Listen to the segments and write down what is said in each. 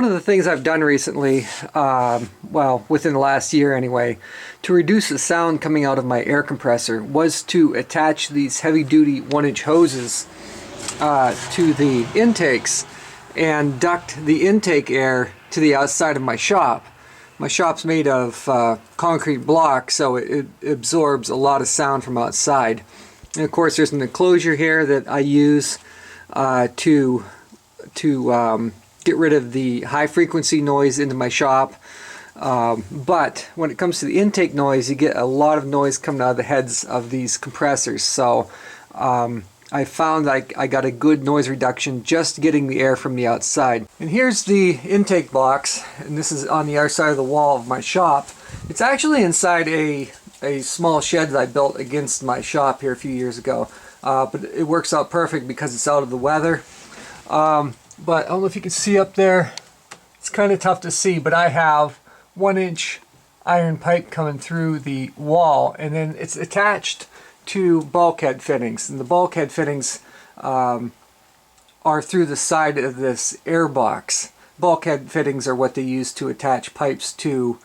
One of the things I've done recently, well, within the last year anyway, to reduce the sound coming out of my air compressor was to attach these heavy-duty 1-inch hoses to the intakes and duct the intake air to the outside of my shop. My shop's made of concrete block, so it absorbs a lot of sound from outside. And of course there's an enclosure here that I use to get rid of the high frequency noise into my shop. But when it comes to the intake noise, you get a lot of noise coming out of the heads of these compressors. So I found I got a good noise reduction just getting the air from the outside. And here's the intake box, and this is on the other side of the wall of my shop. It's actually inside a small shed that I built against my shop here a few years ago. But it works out perfect because it's out of the weather. But I don't know if you can see up there, it's kind of tough to see, but I have 1-inch iron pipe coming through the wall, and then it's attached to bulkhead fittings, and the bulkhead fittings are through the side of this air box. Bulkhead fittings are what they use to attach pipes to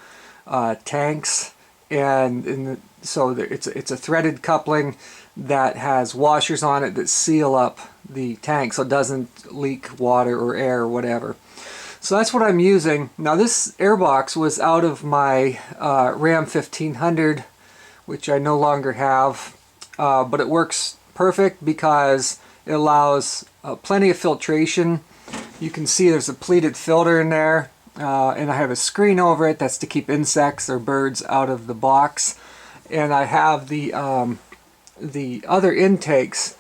tanks, and so it's a threaded coupling that has washers on it that seal up the tank so it doesn't leak water or air or whatever. So that's what I'm using. Now this airbox was out of my Ram 1500, which I no longer have, but it works perfect because it allows plenty of filtration. You can see there's a pleated filter in there, and I have a screen over it that's to keep insects or birds out of the box. And I have the other intakes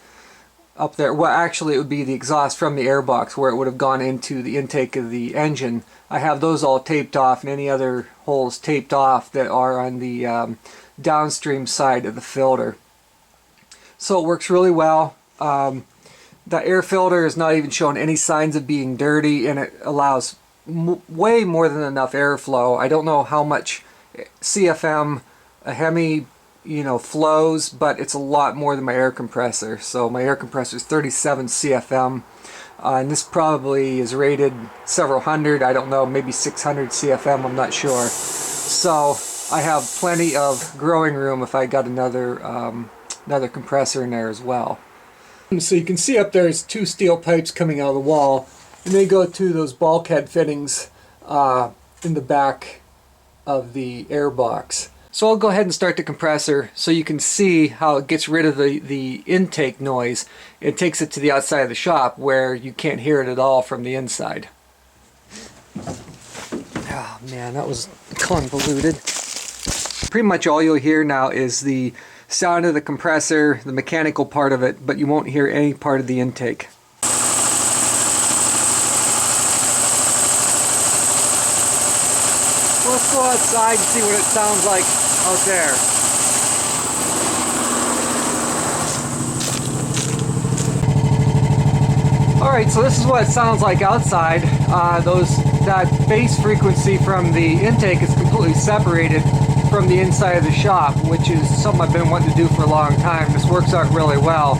up there. Well, actually it would be the exhaust from the airbox where it would have gone into the intake of the engine. I have those all taped off and any other holes taped off that are on the downstream side of the filter. So it works really well. The air filter is not even showing any signs of being dirty, and it allows way more than enough airflow. I don't know how much CFM a Hemi flows, but it's a lot more than my air compressor. So my air compressor is 37 CFM, and this probably is rated several hundred, I don't know, maybe 600 CFM, I'm not sure. So I have plenty of growing room if I got another compressor in there as well. And so you can see up there's two steel pipes coming out of the wall, and they go to those bulkhead fittings in the back of the air box. So I'll go ahead and start the compressor so you can see how it gets rid of the intake noise. It takes it to the outside of the shop where you can't hear it at all from the inside. Oh man, that was convoluted. Pretty much all you'll hear now is the sound of the compressor, the mechanical part of it, but you won't hear any part of the intake. Let's go outside and see what it sounds like out there. Alright, so this is what it sounds like outside. That bass frequency from the intake is completely separated from the inside of the shop, which is something I've been wanting to do for a long time. This works out really well.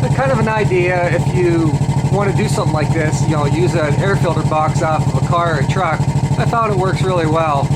But kind of an idea if you want to do something like this, use an air filter box off of a car or a truck. I found it works really well.